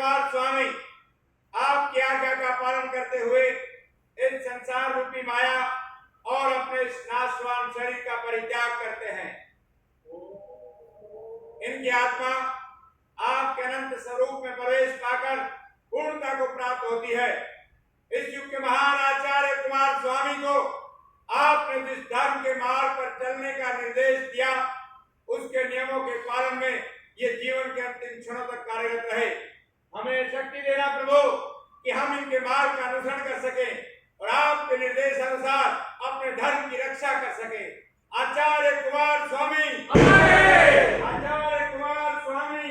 कुमार स्वामी आपकी आज्ञा का पालन करते हुए इस संसार रूपी माया और अपने इस नाशवान शरीर का परित्याग करते हैं। इनकी आत्मा आपके अनंत स्वरूप में प्रवेश पाकर पूर्णता को प्राप्त होती है। इस युग के महान आचार्य कुमार स्वामी को आपने जिस धर्म के मार्ग पर चलने का निर्देश दिया, उसके नियमों के पालन में ये जीवन के अंतिम क्षणों तक कार्यरत रहे। हमें शक्ति देना प्रभु कि हम इनके मार्ग का अनुसरण कर सके और आपके निर्देश अनुसार अपने धर्म की रक्षा कर सके। आचार्य कुमार स्वामी आचार्य कुमार स्वामी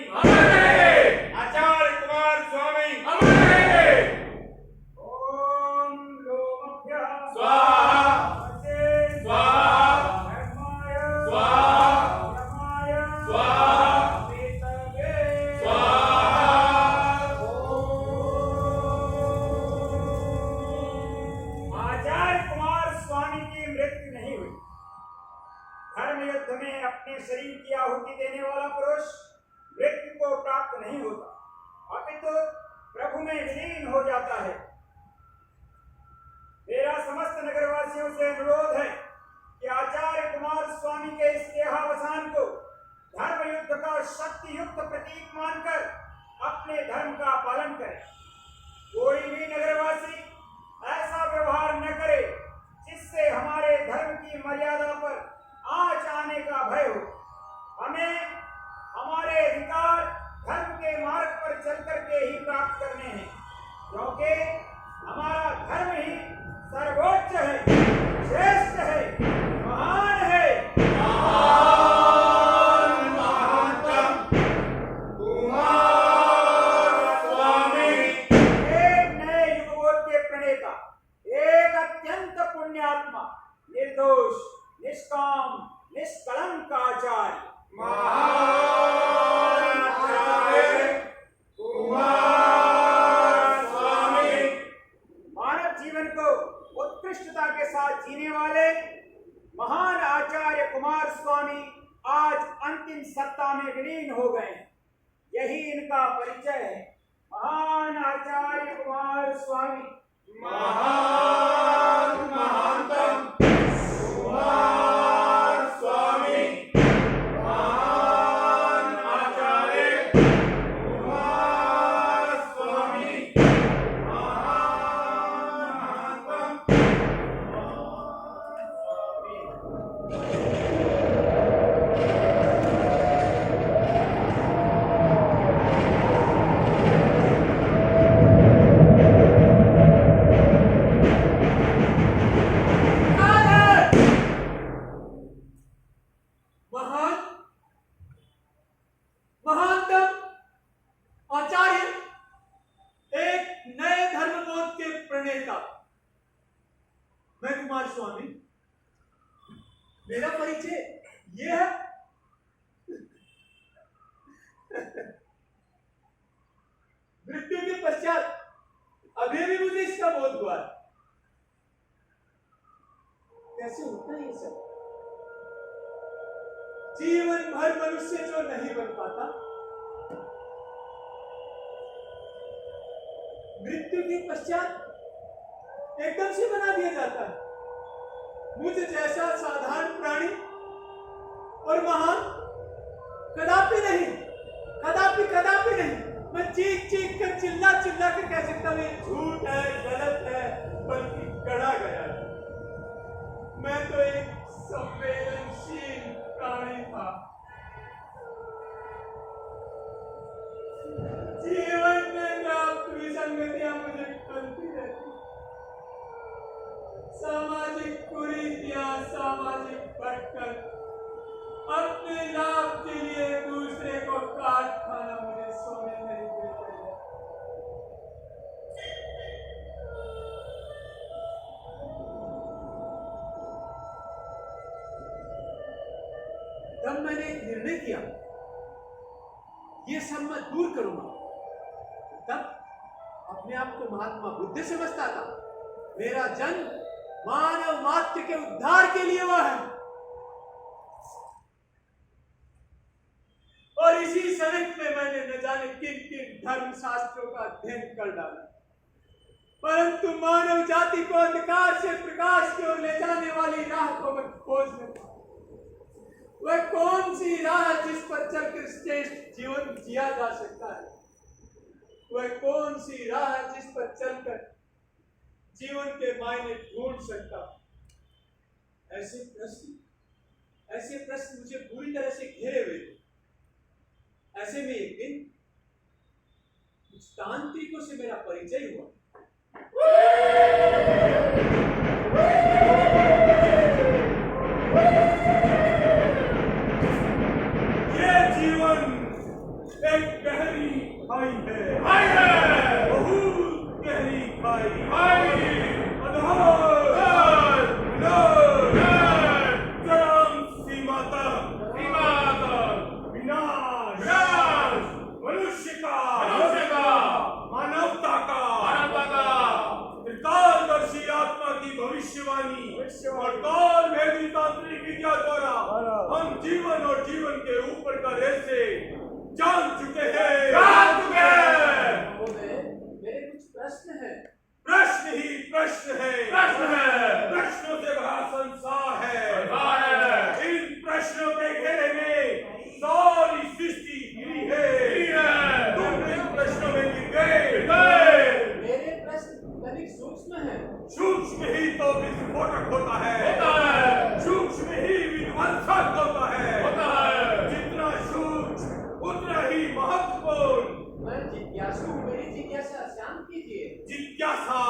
आचार्य कुमार स्वामी ओम लोमभ्यः स्वाहा स्वाहा स्वाहा स्वाहा आचार्य कुमार स्वामी की मृत्यु नहीं हुई। धर्म युद्ध में अपने शरीर की आहुति देने वाला पुरुष मृत्यु को प्राप्त नहीं होता, अपितु प्रभु में विलीन हो जाता है। मेरा समस्त नगरवासियों से अनुरोध है कि आचार्य कुमार स्वामी के इस देहावसान को धर्म युद्ध का शक्ति युक्त प्रतीक मानकर अपने धर्म का पालन करें। कोई भी नगरवासी ऐसा व्यवहार न करे जिससे हमारे धर्म की मर्यादा पर आंच आने का भय हो। हमें हमारे अधिकार धर्म के मार्ग पर चल करके ही प्राप्त करने हैं, क्योंकि हमारा धर्म ही सर्वोच्च है, श्रेष्ठ है, महान है। एक नए युगबोध के प्रणेता, एक अत्यंत पुण्यात्मा, निर्दोष, निष्काम, निष्कलंक आचार्य मानव जीवन को उत्कृष्टता के साथ जीने वाले महान आचार्य कुमार स्वामी आज अंतिम सत्ता में विलीन हो गए हैं। यही इनका परिचय है। महान आचार्य कुमार स्वामी महान महानतम कुमार स्वामी महान आचार्य कुमार स्वामी महान महानतम मैं कुमार स्वामी, मेरा परिचय ये है। मृत्यु के पश्चात अभी भी मुझे इसका बोध हुआ। कैसे होता है ये सब? जीवन भर मनुष्य जो नहीं बन पाता, मृत्यु के पश्चात एकदम से बना दिया जाता है। मुझ जैसा साधारण प्राणी और महान कदापि नहीं, कदापि कदापि नहीं। मैं चीख चीख कर चिल्ला चिल्ला कर कह सकता हूं ये झूठ है, गलत है, बल्कि गढ़ा गया है। मैं तो एक संवेदनशील प्राणी था। जीवन में प्राप्त विसंगतियां मुझे खलती रहती, सामाजिक कुरीतियां, सामाजिक भटकन, अपने लाभ के लिए दूसरे को काट खाना मुझे सोने नहीं देते। तब मैंने एक निर्णय किया, ये सब मैं दूर करूंगा। तब अपने आप को महात्मा बुद्ध समझता था। मेरा जन्म मानव मात्र के उद्धार के लिए हुआ है, और इसी सड़क में मैंने न जाने किन किन धर्म शास्त्रों का अध्ययन कर डाला, परंतु मानव जाति को अंधकार से प्रकाश की ओर ले जाने वाली राह को मैं खोज न पाया। वह कौन सी राह जिस पर चलकर श्रेष्ठ जीवन जिया जा सकता है? वह कौन सी राह जिस पर चलकर जीवन के मायने ढूंढ सकता हूं? ऐसे प्रश्न मुझे पूरी तरह से घेरे हुए थे। ऐसे में एक दिन कुछ तांत्रिकों से मेरा परिचय हुआ। ये जीवन एक गहरी खाई है, बहुत गहरी खाई, चरम सीमा तक विनाश, मनुष्य का, मानवता का त्रिकालदर्शी आत्मा की भविष्यवाणी और काल भेदी तांत्रिक विद्या द्वारा हम जीवन और जीवन के ऊपर का रहस्य जान चुके हैं। मेरे कुछ प्रश्न हैं। प्रश्न ही प्रश्न है, प्रश्नों से भरा संसार है। इन प्रश्नों के घेरे में सारी सृष्टि घिरी है। तुम इन प्रश्नों में गिर गए। मेरे प्रश्न तनिक सूक्ष्म हैं। सूक्ष्म ही तो विस्फोटक होता है, सूक्ष्म ही विध्वंसक होता है। जितना सूक्ष्म उतना ही महत्वपूर्ण। मैं जिज्ञासु हूं, मेरी जिज्ञासा शांत कीजिए। जिज्ञासा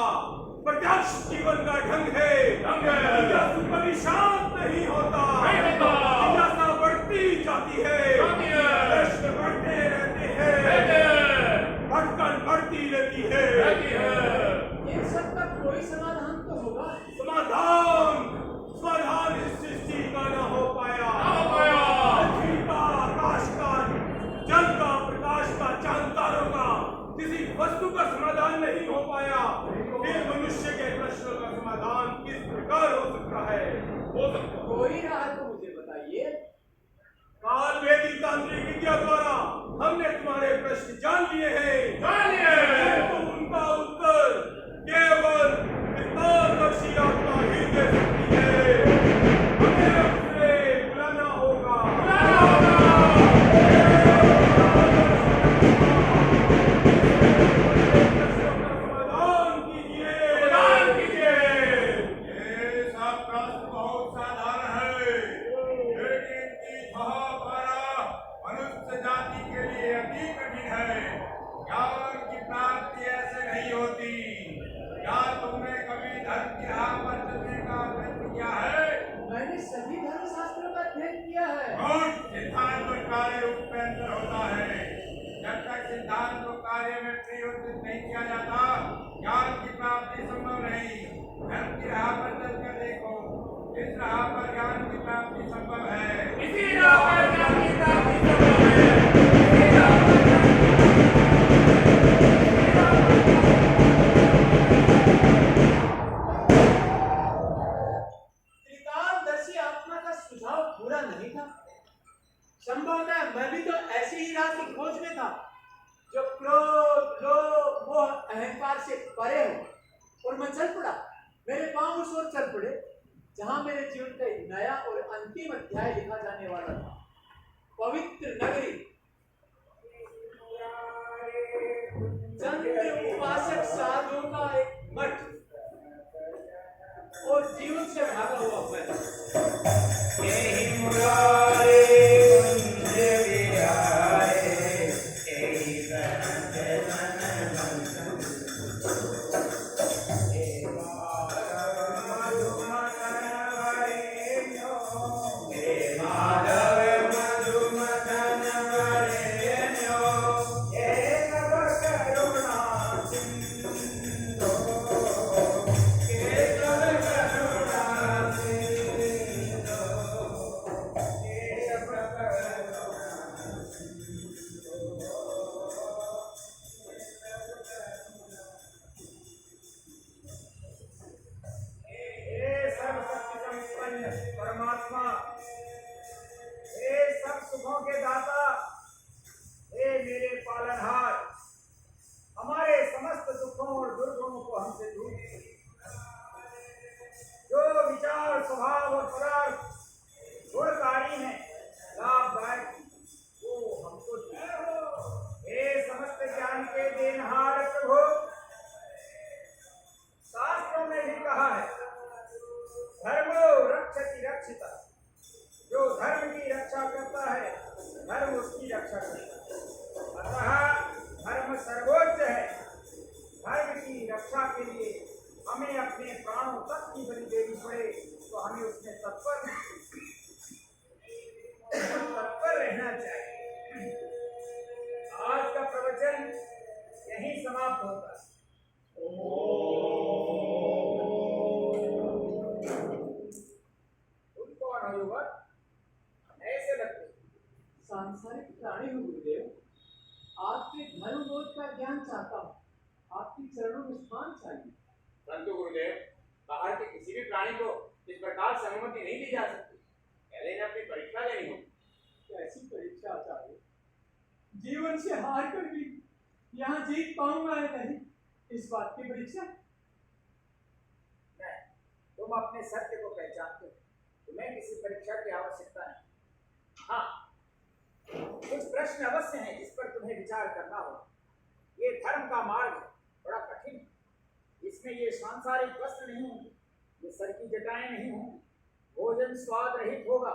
प्रत्यक्ष जीवन का ढंग है। जिज्ञासु कभी शांत नहीं होता। जिज्ञासा बढ़ती जाती है, प्रश्न बढ़ते रहते हैं, भटकन बढ़ती रहती है। इन सब का कोई समाधान तो होगा। समाधान इस सृष्टि का न हो पाया। पृथ्वी का, आकाश का, जल का, प्रकाश का, चांद तारों का किसी वस्तु का समाधान नहीं हो पाया। फिर मनुष्य के प्रश्नों का समाधान किस प्रकार हो सकता है? कोई राह तो मुझे बताइए। काल वेदी तांत्रिक विद्या द्वारा हमने तुम्हारे प्रश्न जान लिए हैं। तो उनका उत्तर केवल त्रिकालदर्शी आत्मा ही दे सकती है। हमें उसे बुलाना होगा। समाधान कीजिए। ये सब प्रश्न बहुत साधारण है, लेकिन इनकी महाभारत मनुष्य जाति के लिए अति कठिन है। ज्ञान की प्राप्ति ऐसे नहीं होती। क्या तुमने कभी धर्म की राह पर चलने का प्रयत्न किया है? मैंने सभी धर्म शास्त्रों का अध्ययन किया है। सिद्धांत और कार्य रूप में अंतर होता है। जब तक सिद्धांत को कार्य में परिवर्तित नहीं किया जाता, ज्ञान की प्राप्ति संभव नहीं। धर्म की राह पर चलकर देखो, इस राह पर ज्ञान की प्राप्ति संभव है। इसी राह पर ज्ञान की प्राप्ति संभव है। त्रिकालदर्शी आत्मा का सुझाव पूरा नहीं था। संभवतः मैं भी तो ऐसी ही राह की खोज में था, जो क्रोध, लोभ, मोह, अहंकार से परे हो। और मैं चल पड़ा। मेरे पांव उस ओर चल पड़े जहां मेरे जीवन का एक नया और अंतिम अध्याय लिखा जाने वाला था। पवित्र नगरी, चंद्र उपासक साधुओं का एक मठ और जीवन से भागा हुआ मैं। प्रवचन यहीं समाप्त होता है। तुम कौन हो युवक? ऐसे लगते सांसारिक प्राणी हूँ गुरुदेव। आपके धर्म बोध का ज्ञान चाहता हूँ। आपकी चरणों में स्थान चाहिए। परंतु गुरुदेव, बाहर के किसी भी प्राणी को इस प्रकार से अनुमति नहीं दी जा सकती। पहले इन्हें अपनी परीक्षा लेनी होगी। कैसी परीक्षा आचार्य? जीवन से हार कर भी यहाँ जीत पाऊंगा या नहीं, इस बात की परीक्षा? नहीं, तुम अपने सत्य को पहचानते हो। तुम्हें किसी परीक्षा की आवश्यकता नहीं। हाँ, कुछ प्रश्न अवश्य हैं जिस पर तुम्हें विचार करना होगा। ये धर्म का मार्ग है, बड़ा कठिन है। इसमें ये सांसारिक वस्त्र नहीं होंगे, ये सर की जटाएं नहीं होंगी, भोजन स्वाद रहित होगा,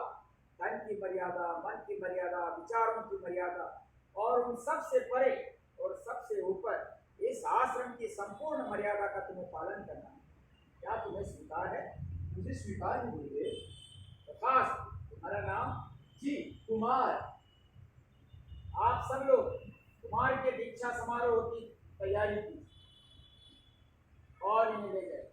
धन की मर्यादा, मन की मर्यादा, विचारों की मर्यादा, और उन सबसे परे और सबसे ऊपर इस आश्रम की संपूर्ण मर्यादा का तुम्हें पालन करना है। क्या तुम्हें स्वीकार है? मुझे स्वीकार है गुरुदेव। प्रकाश, तुम्हारा नाम? जी, कुमार। आप सब लोग कुमार के दीक्षा समारोह की तैयारी की और इन्हें ले गए।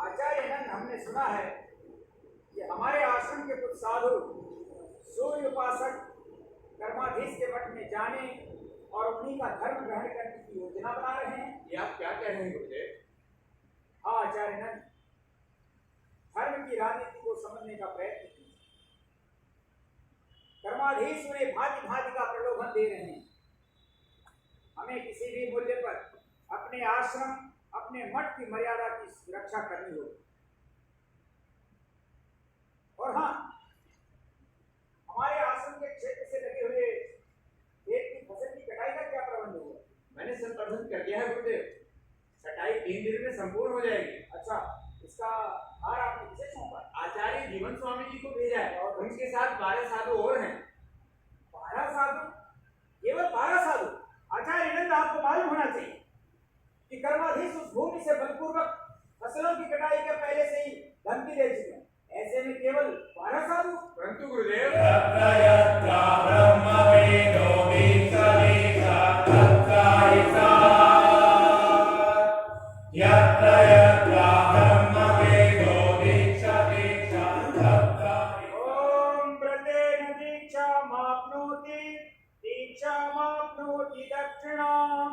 आचार्य नंद, हमने सुना है कि हमारे आश्रम के कुछ साधु सूर्य उपासक कर्माधीश के मठ में जाने और उन्हीं का धर्म ग्रहण करने की योजना बना रहे हैं। ये आप क्या कह रहे हैं गुरुदेव? हाँ आचार्य नंद, धर्म की राजनीति को समझने का प्रयत्न कीजिए। कर्माधीश उन्हें भांति भांति का प्रलोभन दे रहे हैं। हमें किसी भी मूल्य पर अपने आश्रम, अपने मठ की मर्यादा की सुरक्षा करनी होगी। और हाँ, हमारे आश्रम के क्षेत्र से लगे हुए खेत की फसल की कटाई का क्या प्रबंध होगा? मैंने संप्रबंध कर दिया है गुरुदेव। कटाई 3 दिन में संपूर्ण हो जाएगी। अच्छा, इसका भार आपने किसे सौंपा? आचार्य जीवन स्वामी जी को भेजा है और उनके साथ 12 साधु और हैं। 12 साधु? केवल 12 साधु? आचार्य नंद, आपको मालूम होना चाहिए कि कर्माधीश उस भूमि से बलपूर्वक फसलों की कटाई के पहले से ही धमकी दे चुके हैं। ऐसे में केवल 12 साधु? परंतु गुरुदेव, ओम प्रतेन दीक्षामाप्नोति दीक्षामाप्नोति दक्षिणां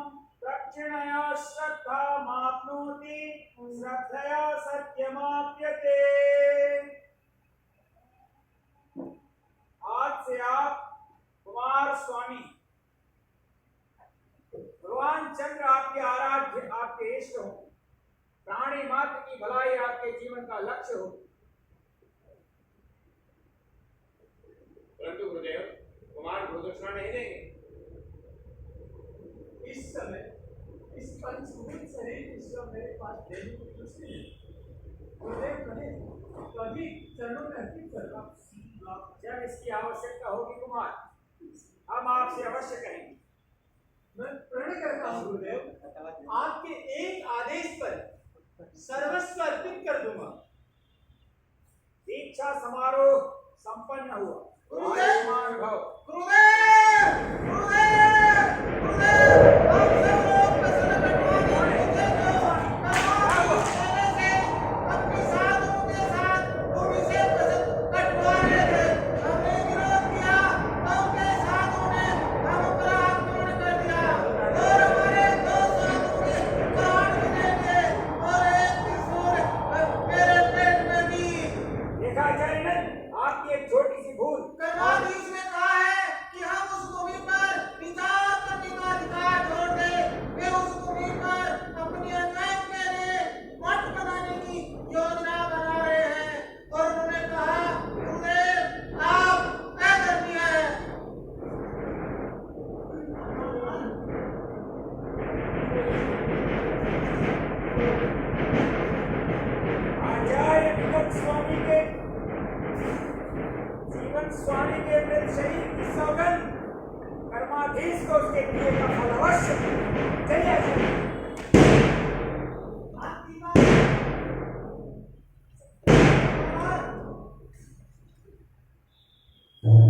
दक्षिणया श्रद्धामाप्नोति श्रद्धया सत्यमाप्यते। आज से आप कुमार स्वामी, भगवान चंद्र आपके आराध्य, आपके इष्ट हो। प्राणी मात्र की भलाई आपके जीवन का लक्ष्य हो। परंतु गुरुदेव, कुमार गुरुदक्षिणा नहीं देंगे। इस समय इस पंचभूत शरीर की श्रम मेरे पास देने की दृष्टि नहीं। गुरुदेव कहे कभी चरणों में अर्पित करना। जब इसकी आवश्यकता होगी कुमार, हम आपसे अवश्य कहेंगे। मैं प्रण करता हूँ गुरुदेव, आपके एक आदेश पर सर्वस्व अर्पित कर दूंगा। दीक्षा समारोह संपन्न हुआ। आयुष्मान भव। देखा आचार्य नंद, आपकी एक छोटी सी भूल। कर्माधीश ने कहा है कि हम उस भूमि पर विचार करने का अधिकार छोड़ दें। वे उस भूमि पर अपनी अन्याय के लिए मठ बनाने की योजना बना रहे हैं और उन्होंने कहा गुरुदेव आप आदरणीय हैं। आचार्य विगत स्वामी के जीवन स्वामी के मृत शरीर की सौगंध कर्माधीश को उसके किए का फल अवश्य। चलिए आचार्य। आपकी बात और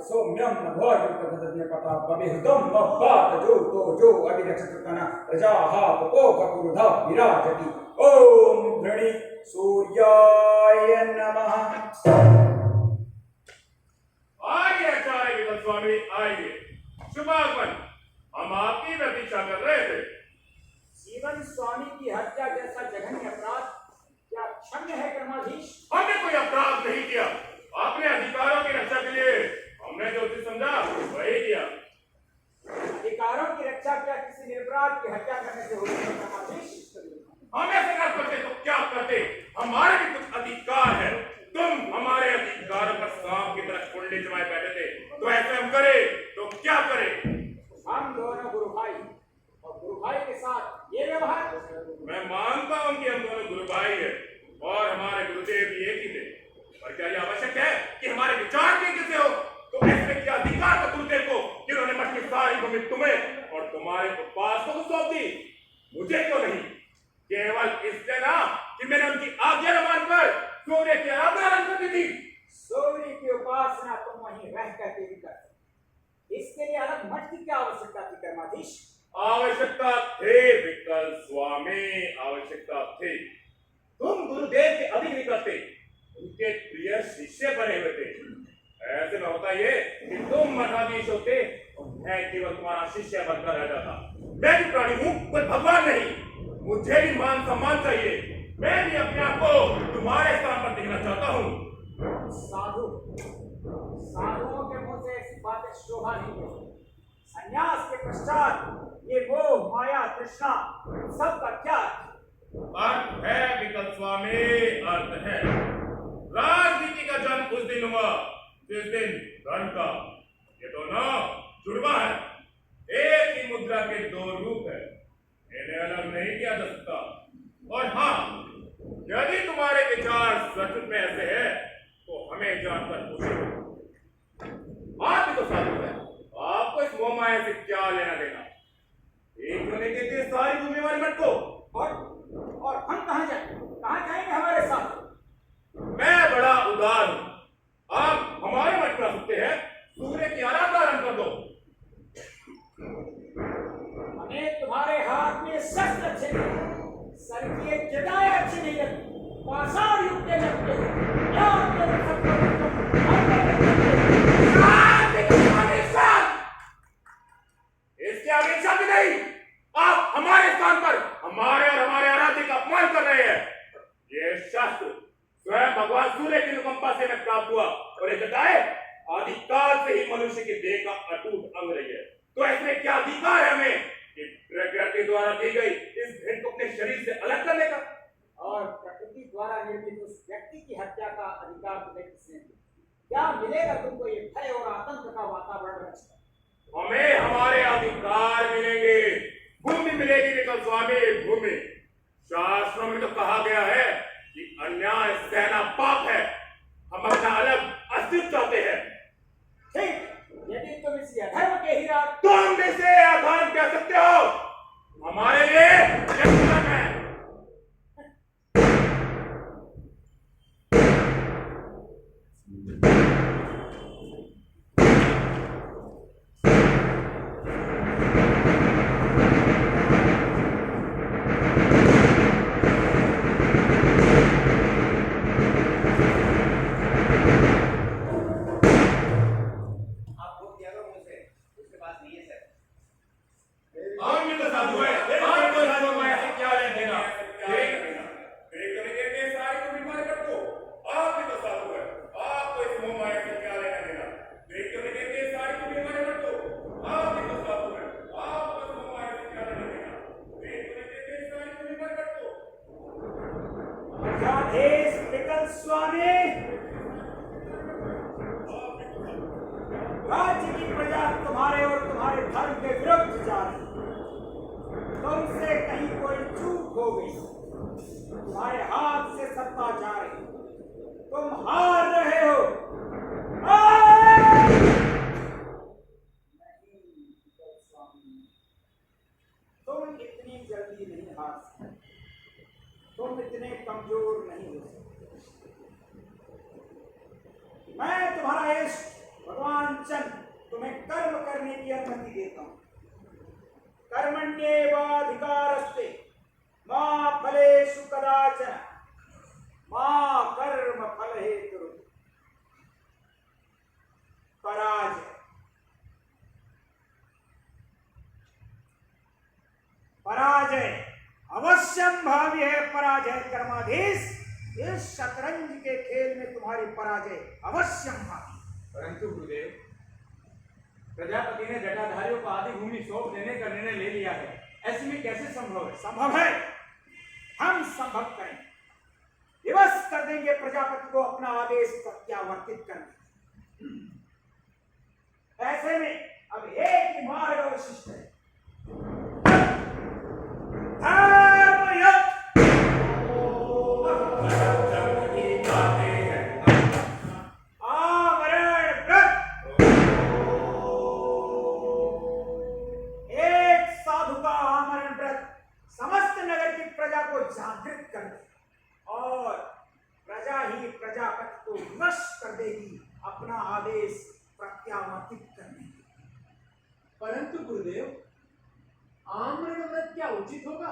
सौम्यम नभोर्युक्तधन्य पता पविहृतम मब्बात जो अभिरक्षितकना रजाहा पपो कपुरुधा विराजति। ओम धृणी सूर्याय नमः। आइए आचार्य विगत स्वामी, आइए। शुभागमन, हम आपकी प्रतीक्षा कर रहे थे। जीवन स्वामी की हत्या जैसा जघन्य अपराध क्या क्षम्य है कर्माधीश? हमने कोई अपराध नहीं किया। अपने अधिकारों की रक्षा के लिए हमने जो उचित समझा वही किया। अधिकारों की रक्षा क्या किसी निरपराध की हत्या करने से होती है कर्माधीश? हम ऐसे ना करते तो क्या करते? हमारे भी कुछ अधिकार है। तुम हमारे अधिकारों पर सांप की तरह कुंडली जमाए बैठे थे, तो ऐसे हम करे तो क्या करें? हम दोनों गुरु भाई और गुरु भाई के साथ ये व्यवहार। मैं मानता हूं कि हम दोनों गुरु भाई हैं और हमारे गुरुदेव भी एक ही थे, पर क्या यह आवश्यक है कि हमारे विचार भी किसे हो? तो ऐसे क्या अधिकार था गुरुदेव को जिन्होंने मठ की सारी भूमि तुम्हें और तुम्हारे उपवास को सौंप दी? मुझे क्यों नहीं? केवल इसलिए ना कि मैंने उनकी आज्ञा न मानकर सूर्य की आराधना कर दी थी। सूर्य की उपासना तुम वहीं रह करके भी कर, इसके लिए अलग मठ की क्या आवश्यकता थी कर्माधीश? आवश्यकता थे विकल स्वामी, आवश्यकता थी। तुम गुरुदेव के अधिक निकट थे, उनके प्रिय शिष्य बने हुए थे। ऐसे में होता ये कि तुम मठाधीश होते और मैं केवल तुम्हारा शिष्य बनकर रह जाता। मैं भी प्राणी हूँ, कोई भगवान नहीं। मुझे भी मान सम्मान चाहिए। मैं भी अपने आप को तुम्हारे स्थान पर देखना चाहता हूँ। साधु, साधुओं के मुंह से ऐसी बातें शोभा नहीं देती। संन्यास के पश्चात ये मोह माया तृष्णा सबका क्या अर्थ है विकल स्वामी, अर्थ है। राजनीति का जन्म उस दिन हुआ जिस दिन धन का। ये दोनों जुड़वा है। एक ही मुद्रा के दो रूप है, इन्हें अलग नहीं किया जा सकता। और हाँ, यदि तुम्हारे विचार सच में ऐसे है तो हमें जानकर खुशी हो। आप भी तो साधु है, आपको इस मोह माया से क्या लेना देना? एक होने के लिए सारी भूमि हमारे मठ को। और हम कहाँ जाएंगे हमारे साथ? मैं बड़ा उदार हूं। आप हमारे मठ में आ सकते हैं, सूर्य की आराधना आरंभ कर दो। हमें तुम्हारे हाथ में शस्त्र अच्छे नहीं, सर की एक जटाएं अच्छी नहीं लगती, पाषाण युक्त लगते हो। याद करो इसके आगे शब्द नहीं। आप हमारे स्थान पर हमारे और हमारे आराध्य का अपमान कर रहे हैं। ये शस्त्र स्वयं भगवान सूर्य की अनुकंपा से मैं प्राप्त हुआ और ये जटाएं आदिकाल से ही मनुष्य की देह का अटूट अंग रही है। तो ऐसे क्या अधिकार है हमें कि प्रकृति द्वारा दी गई इस भेंट को अपने शरीर से अलग करने का? और प्रकृति द्वारा निर्मित उस व्यक्ति की हत्या का अधिकार तुम्हें किसने दिया? क्या मिलेगा तुमको ये भय और आतंक का वातावरण रचकर? हमें हमारे अधिकार मिलेंगे। भूमि मिलेगी विकल स्वामी, भूमि। शास्त्रों में तो कहा गया है कि अन्याय सहना पाप है। हम अपना अलग अस्तित्व चाहते हैं। ठीक, यदि तुम इस अधर्म के हीरा तुम इसे अधर्म कह सकते हो, हमारे लिए यह धर्म है। हम भी तो साधु हैं। आप तो साधु माया से क्या लेना देना? देख करके के सारे को बीमार कर दो। आप भी तो साधु हैं। आप तो इस मोह माया से क्या लेना देना? देख करके के सारे को बीमार कर दो। आप भी तो साधु हैं। आप तो इस मोह माया से क्या लेना देना? देख करके के सारे को बीमार कर दो। मठाधीश विकल स्वामी, राज्य की प्रजा तुम्हारे और तुम्हारे धर्म के विरुद्ध जा रही। तुमसे कहीं कोई चूक हो गई, तुम्हारे हाथ से सत्ता जा रही, तुम हार रहे हो। तुम इतनी जल्दी नहीं हार सकते, तुम इतने कमजोर नहीं हो सकते। मैं तुम्हारा इष्ट भगवान कांचन तुम्हें कर्म करने की अनुमति देता हूं। कर्मण्येवाधिकारस्ते मा फलेषु कदाचन मा कर्म फल हेतु पराजय। पराजय अवश्यम भावी है। पराजय कर्माधीश, इस शतरंज के खेल में तुम्हारी पराजय अवश्यम भावी। परंतु गुरुदेव, प्रजापति ने जटाधारियों को आधी भूमि सौंप देने का निर्णय ले लिया है, ऐसे में कैसे संभव है? संभव है, हम संभव करेंगे। विवश कर देंगे प्रजापति को अपना आदेश प्रत्यावर्तित करने। ऐसे में अब एक ही मार्ग अवशिष्ट है, जागृत कर दे और प्रजा ही प्रजापति को विवश कर देगी अपना आदेश प्रत्यावर्तित करने की। परंतु गुरुदेव, आमरण व्रत क्या उचित होगा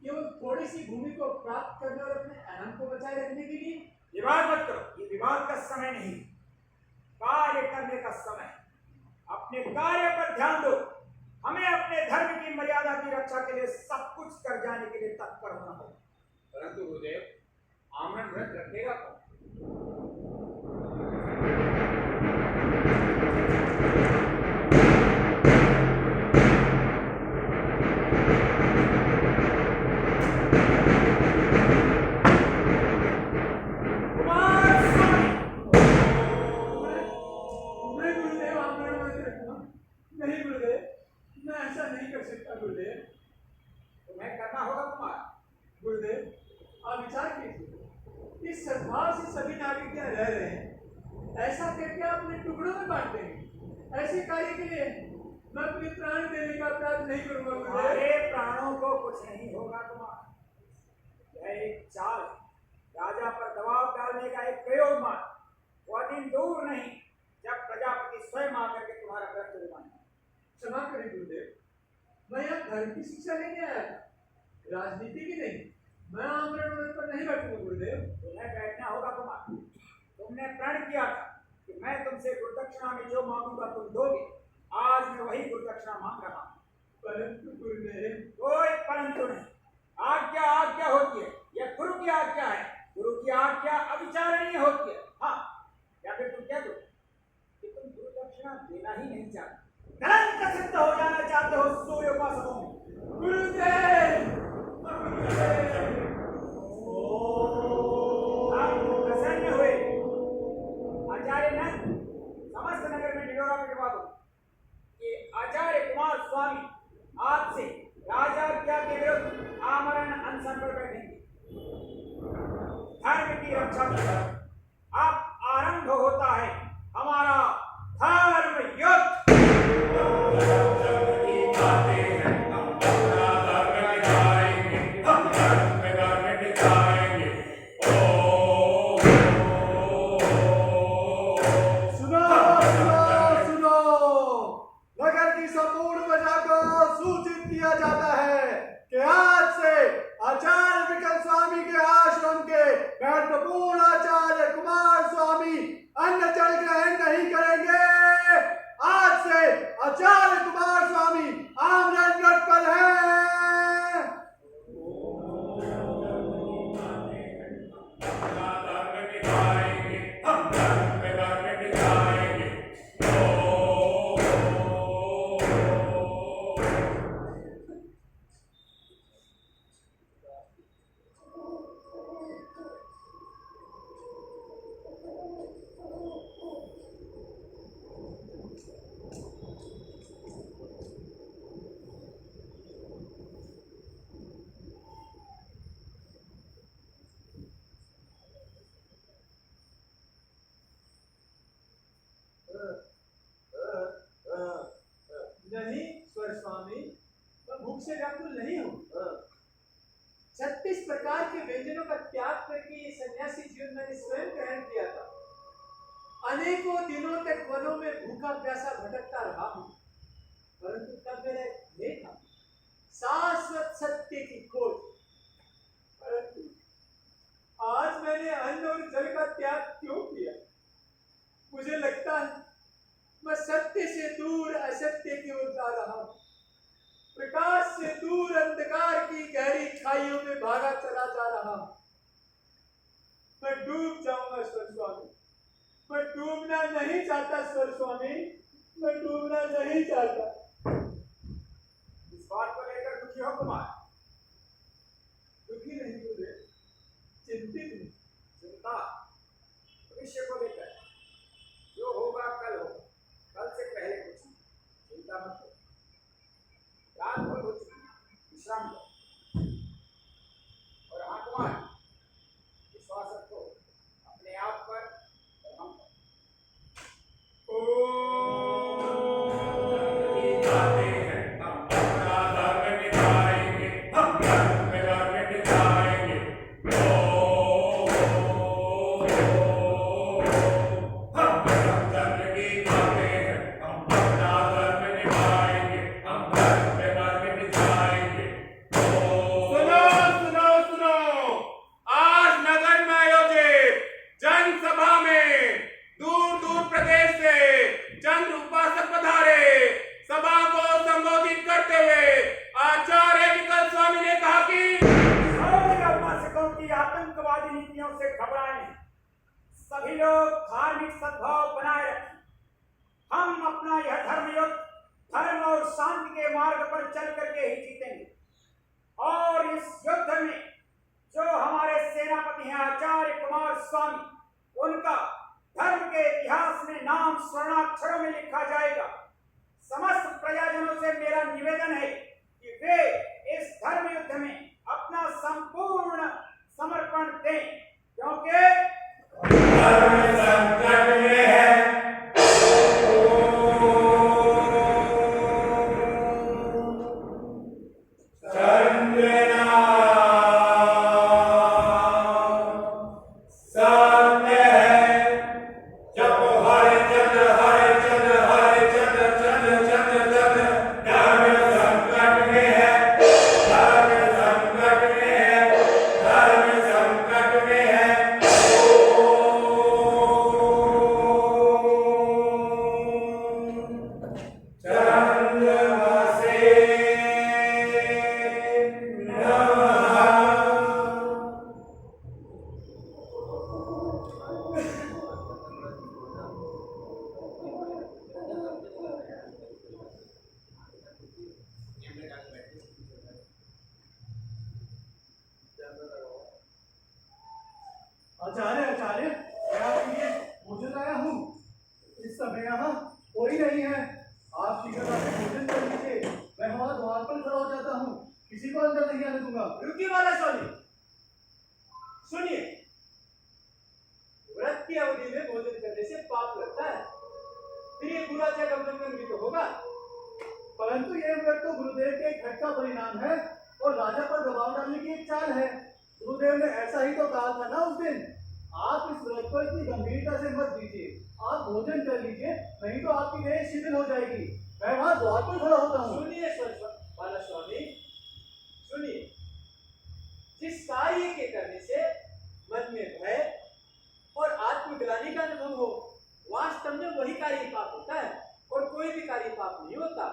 केवल थोड़ी सी भूमि को प्राप्त करने और अपने अहम को बचाए रखने के लिए? विवाद मत करो, ये विवाद का समय नहीं, कार्य करने का समय। अपने कार्य पर ध्यान दो। हमें अपने धर्म की मर्यादा की रक्षा के लिए सब कुछ कर जाने के लिए तत्पर होना होगा। परंतु गुरुदेव, आमरण व्रत रखेगा कौन? मैं गुरुदेव आमरण व्रत रखूंगा। नहीं गुरुदेव, मैं ऐसा नहीं कर सकता गुरुदेव। तुम्हें करना होगा कुमार। गुरुदेव, आप विचार कीजिए, इस सद्भाव से सभी नागरिक यहाँ रह रहे हैं, ऐसा करके आप उन्हें टुकड़ों में बांट देंगे। ऐसे कार्य के लिए मैं अपने प्राण देने का अपराध नहीं करूंगा गुरुदेव। तुम्हारे प्राणों को कुछ नहीं होगा कुमार। यह एक चाल, राजा पर दबाव डालने का एक प्रयोग मान। वह दिन दूर नहीं जब प्रजापति स्वयं आकर के तुम्हारा व्रत उड़वाएंगे। क्षमा करें गुरुदेव, मैं यहाँ धर्म की शिक्षा लेने आया था, राजनीति की नहीं। मैं आमरण व्रत पर नहीं बैठूंगा गुरुदेव। तुम्हें बैठना होगा कुमार। तुमने प्रण किया था कि मैं तुमसे गुरुदक्षिणा में जो मांगूंगा तुम दोगे। आज मैं वही गुरुदक्षिणा मांग रहा हूँ। परंतु गुरुदेव, कोई परंतु नहीं। आज्ञा आज्ञा होती है, यह गुरु की आज्ञा है। गुरु की आज्ञा अविचारणीय होती है। हाँ, या फिर तुम कह दो कि तुम गुरुदक्षिणा देना ही नहीं चाहते, कलंक सिद्ध हो जाना चाहते हो सूर्योपासकों में। गुरुदेव, प्रसन्न हुए आचार्य नंद समस्त नगर में ढिढोरा पिटवा दो कि आचार्य कुमार स्वामी आज से राजाज्ञा के विरुद्ध आमरण अनशन पर बैठेंगे। धर्म की रक्षा की अब आरंभ होता है हमारा धर्म युद्ध। महत्वपूर्ण आचार्य कुमार स्वामी अन्न जल ग्रहण नहीं करेंगे। आज से आचार्य कुमार स्वामी आमरण व्रत पर है। अनेकों दिनों तक वनों में भूखा प्यासा भटकता रहा हूं, परंतु तब मैंने देखा शाश्वत सत्य की खोज। परंतु आज मैंने अन्न और जल का त्याग क्यों किया? मुझे लगता है मैं सत्य से दूर असत्य की ओर जा रहा हूं, प्रकाश से दूर अंधकार की गहरी खाइयों में भागा चला जा रहा हूं। मैं डूब जाऊंगा स्वर स्वामी, मैं डूबना नहीं चाहता स्वर स्वामी, मैं डूबना नहीं चाहता। इस बात को लेकर दुखी हो कुमार? दुखी नहीं गुरुदेव, चिंतित हूं। चिंता भविष्य को लेकर, जो होगा कल होगा, कल से पहले कुछ नहीं, चिंता मत करो। रात भर हो चुकी, विश्राम करो। और हाँ कुमार, विश्वास रखो अपने आप पर और हम पर। आतंकवादी नीतियों से घबराएं, सभी लोग धार्मिक सद्भाव बनाए रखें। हम अपना यह धर्म युद्ध धर्म और शांति के मार्ग पर चल करके ही जीतेंगे। और इस युद्ध में जो हमारे सेनापति हैं आचार्य कुमार स्वामी, उनका धर्म के इतिहास में नाम स्वर्णाक्षरों में लिखा जाएगा। समस्त प्रजाजनों से मेरा निवेदन है कि वे इस धर्म युद्ध में अपना संपूर्ण समर्पण दें, क्योंकि धर्म संकट में है। आचार्य आचार्य, मैं आपके लिए भोजन लाया हूँ। इस समय यहाँ कोई नहीं है, आप शीघ्रता से भोजन कर लीजिए। मैं वहाँ द्वार पर खड़ा हो जाता हूँ, किसी को अंदर नहीं आने दूंगा। रुकिए वाला स्वामी, सुनिए, व्रत की अवधि में भोजन करने से पाप लगता है, फिर ये गुरुआचार्य का उल्लंघन भी तो होगा। परंतु ये व्रत तो गुरुदेव के एक हट का परिणाम है और राजा पर दबाव डालने की एक चाल है। गुरुदेव ने ऐसा ही तो कहा था ना उस दिन। आप इस व्रत को इतनी गंभीरता से मत दीजिए, आप भोजन कर लीजिए, नहीं तो आपकी देह शिथिल हो जाएगी। मैं वहां द्वार पर खड़ा होता हूँ। सुनिए बाला स्वामी, सुनिए, जिस कार्य के करने से मन में भय और आत्मग्लानि का अनुभव हो, वास्तव में वही कार्य पाप होता है और कोई भी कार्य पाप नहीं होता।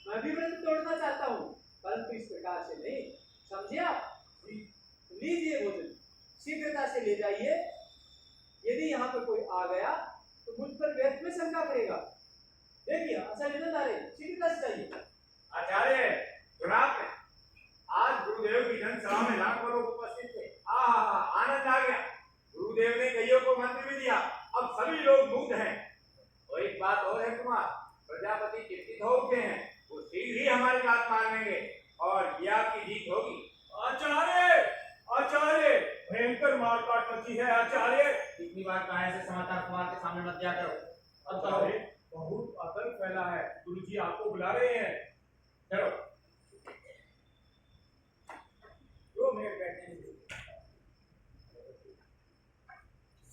मैं भी व्रत तोड़ना चाहता हूँ, परंतु इस प्रकार से नहीं, समझे आप? लीजिए भोजन, शीघ्रता से ले जाइए। यदि यहाँ पर कोई आ गया तो मुझ पर व्यर्थ में शंका करेगा। देखिए आचार्य नंद आ रहे, शीघ्रता से जाइए। आचार्य सुना आपने, आज गुरुदेव की जनसभा में लाखों लोग उपस्थित थे। आनंद आ गया। गुरुदेव ने कईयों को मंत्र भी दिया, अब सभी लोग मुग्ध हैं। और एक बात और है कुमार, प्रजापति चिंतित हो उठे हैं, वो शीघ्र ही हमारी बात मान लेंगे और ये आपकी जीत होगी। आचार्य आचार्य, भयंकर मारकाट मची है आचार्य। इतनी बार काहे से समाचार कुमार के सामने मत दिया करो। आचार्य, बहुत आतंक फैला है, गुरुजी आपको बुला रहे हैं। चलो दो मिनट बैठने दीजिए।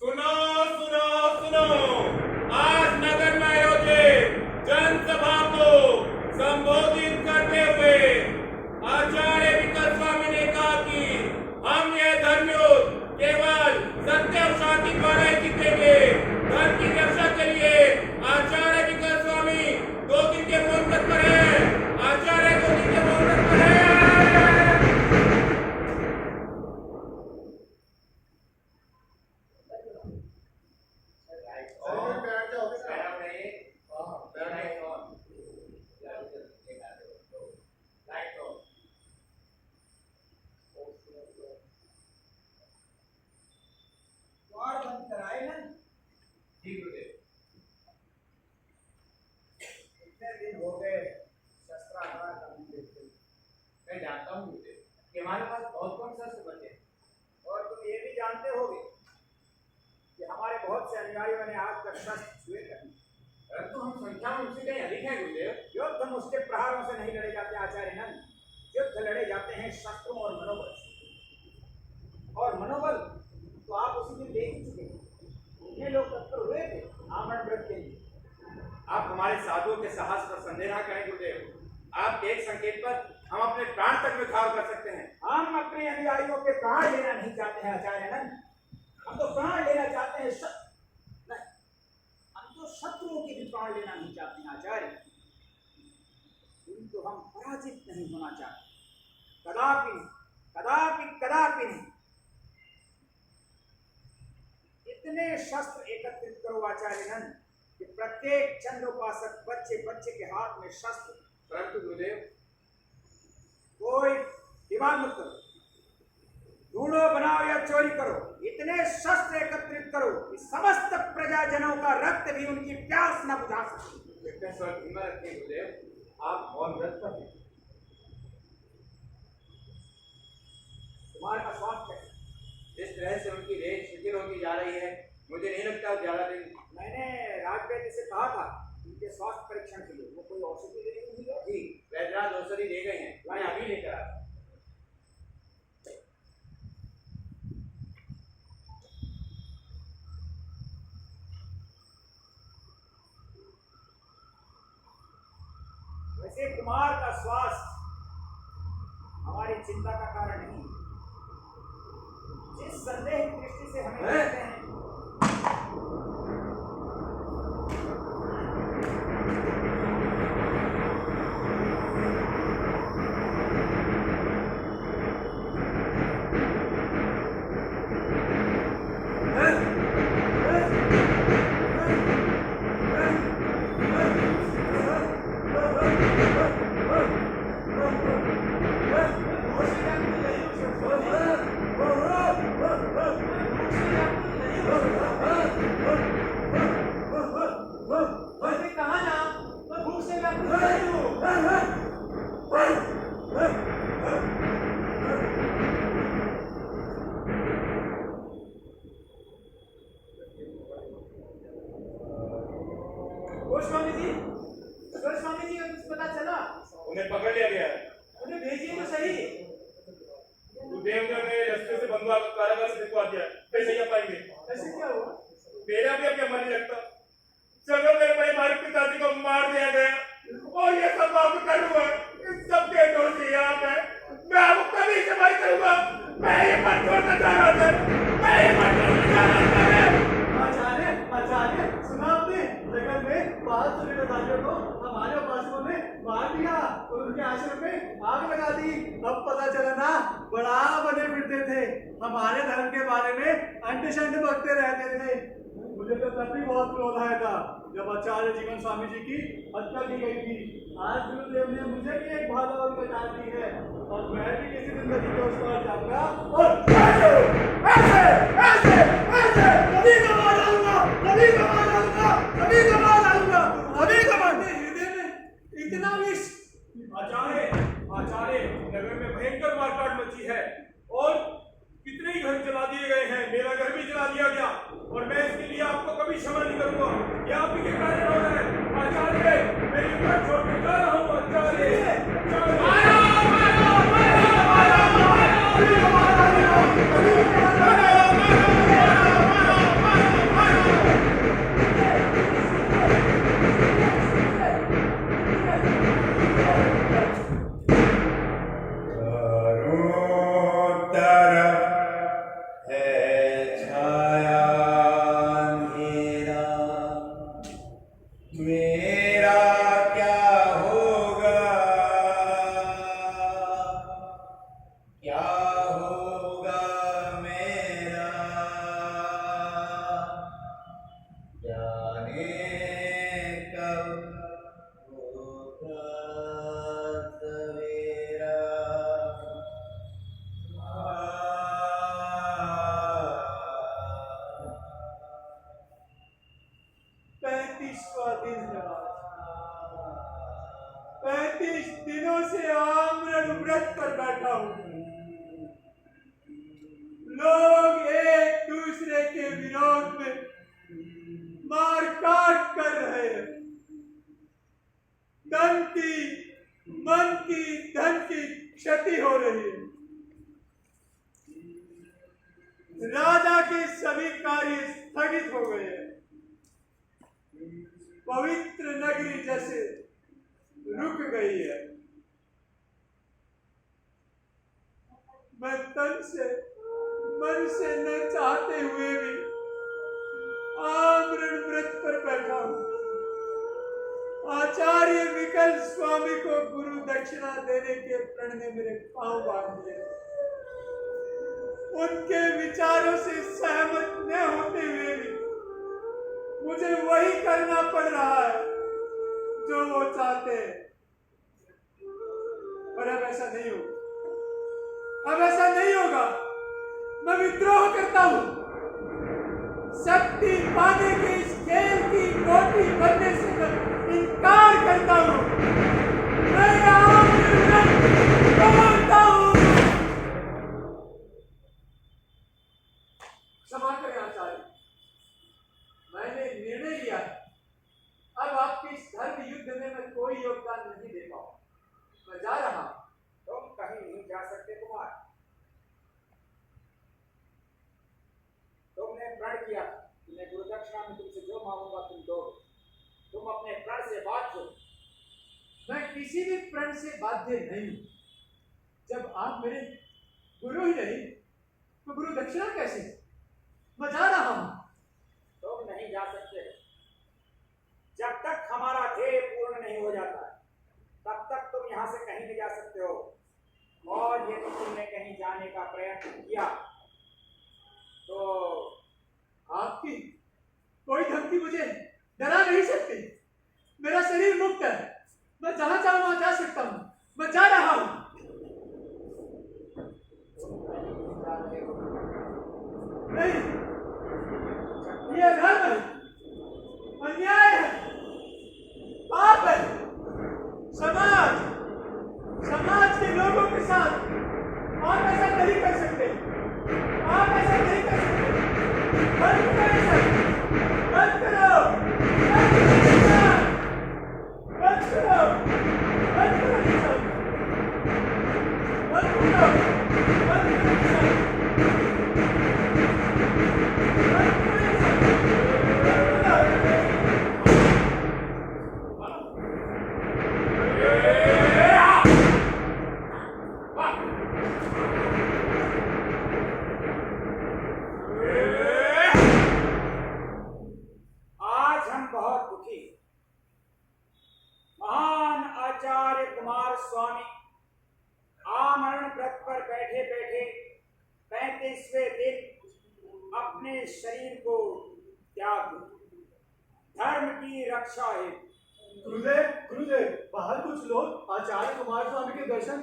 सुनो सुनो सुनो, पर शस्त्र छुए करनी। परंतु हम संख्या में उनसे कहीं अधिक हैं गुरुदेव। युद्ध मुष्टि प्रहारों से नहीं लड़े जाते आचार्य नंद, युद्ध लड़े जाते हैं शस्त्रों और मनोबल से। और मनोबल तो आप उसी दिन देख ही चुके हैं, कितने लोग तत्पर हुए थे आमरण व्रत के लिए। आप हमारे साधुओं के साहस पर संदेह न करें गुरुदेव। आपके एक संकेत पर हम अपने प्राण तक न्यौछावर कर सकते हैं। हम अपने अनुयायियों के प्राण लेना नहीं चाहते हैं आचार्य नंद, हम तो प्राण लेना चाहते हैं नहीं, हम तो शत्रुओं के भी प्राण लेना नहीं चाहते हैं आचार्य, किंतु हम पराजित नहीं होना चाहते, कदापि नहीं, कदापि कदापि नहीं। इतने शस्त्र एकत्रित करो आचार्य नंद कि प्रत्येक चंद्रोपासक बच्चे बच्चे के हाथ में शस्त्र। परंतु गुरुदेव कोई विवाद मत करो, ढूंढो बनाओ या चोरी करो, इतने शस्त्र एकत्रित करो कि समस्त प्रजाजनों का रक्त भी उनकी प्यास न बुझा सके। इतने स्वर धीमा रखिए गुरुदेव, आप मौन व्रत पर हैं। तुम्हारा स्वास्थ्य है? जिस तरह से उनकी रेत शिथिल होती जा रही है, मुझे नहीं लगता ज्यादा दिन। मैंने राजवैद्य से कहा था उनके स्वास्थ्य परीक्षण के लिए, वो कोई औषधि दे रही है? जी, वैद्यनाथ औषधि दे गए हैं, मैं अभी लेकर आता हूं। वैसे कुमार का स्वास्थ्य हमारी चिंता का कारण नहीं, जिस संदेह की दृष्टि से हमें देखते हैं गोस्वामी जी, कुछ पता चला? उन्हें पकड़ लिया गया है। उन्हें भेजिए तो सही। गुरुदेव ने रास्ते से बंधुआ कारागार से दिखवा दिया, फिर नहीं आ पाएंगे। ऐसे क्या हुआ? मेरा भी अब क्या मन नहीं लगता, चलो मेरे भाई हमारे पिताजी को मार दिया गया और ये सब आप करूंगा, इन सब के दोषी आप हैं। मैं आपको कभी क्षमा करूंगा, मैं ये मत छोड़ना चाह रहा था, मैं ये मत छोड़ना चाह रहा था। आचार्य सुना आपने, जगत में 500 निरधारियों को हमारे उपासकों ने मार दिया और उनके आश्रम में आग लगा दी। अब पता चला ना, बड़ा बने फिरते थे, हमारे धर्म के बारे में अंट-शंट बकते रहते थे। मुझे तो तब भी बहुत क्रोध आया था जब आचार्य जीवन स्वामी जी की हत्या की गई थी। आज गुरुदेव ने मुझे भी एक भाला और कटार दी है और मैं भी किसी जिंदगी के उस पार जाऊंगा और ऐसे कभी कमा डालूंगा, कभी कमा डालूंगा, कभी कमा डालूंगा, कभी कमा। हृदय में इतना विष! आचार्य नगर में भयंकर मारकाट मची है और कितने ही घर जला दिए गए हैं, मेरा घर भी जला दिया गया और मैं इसके लिए आपको कभी क्षमा नहीं करूंगा। ये आप ही के कारण हो रहा है आचार्य, मैं ये घर छोड़ के जा रहा हूँ आचार्य। मार काट कर रहे हैं। तन की, मन की, धन की क्षति हो रही है। राजा के सभी कार्य स्थगित हो गए हैं। पवित्र नगरी जैसे रुक गई है। मैं तन से, मन से न चाहते हुए भी आमरण व्रत पर बैठा हूं। आचार्य विकल स्वामी को गुरु दक्षिणा देने के प्रण ने मेरे पांव बांध दिए। उनके विचारों से सहमत न होते हुए भी मुझे वही करना पड़ रहा है जो वो चाहते हैं। पर अब ऐसा नहीं होगा, अब ऐसा नहीं होगा। मैं विद्रोह करता हूं। शक्ति पाने के इस खेल की गोटी बनने से मैं इनकार करता हूं। मैं तोड़ता हूं। क्षमा करें आचार्य, मैंने निर्णय लिया है। अब आपके इस धर्म युद्ध में मैं कोई योगदान नहीं दे पाऊंगा। मैं जा रहा हूं। तुम कहीं नहीं जा सकते कुमार। तुमने प्रण किया कि मैं गुरु दक्षिणा में तुमसे जो मांगूंगा तुम दो। तुम अपने प्रण से बाध्य हो। मैं किसी भी प्रण से बाध्य नहीं हूं। जब आप मेरे गुरु ही नहीं तो गुरु दक्षिणा कैसे? मैं जा रहा हूं। तुम नहीं जा सकते। जब तक हमारा ध्येय पूर्ण नहीं हो जाता तब तक तुम यहाँ से कहीं नहीं जा सकते हो। और यदि तुमने कहीं जाने का प्रयत्न किया तो आपकी कोई धमकी मुझे डरा नहीं सकती। मेरा शरीर मुक्त है। मैं जहां चाहूं वहां जा सकता हूं। मैं जा रहा हूं। नहीं, ये अधर्म है, अन्याय है, पाप है। समाज के लोगों के साथ आप ऐसा नहीं कर सकते। आप ऐसा नहीं कर सकते। बंद करो सर, बंद करो, बंद करो, बंद करो, बंद करो सर, बंद करो, बंद करो सर, आज हम बहुत दुखी। महान आचार्य कुमार स्वामी आमरण व्रत पर बैठे बैठे 35वें दिन अपने शरीर को त्याग दिया। धर्म की रक्षा हेतु। गुरुदेव, गुरुदेव, बाहर कुछ लोग आचार्य कुमार स्वामी के दर्शन।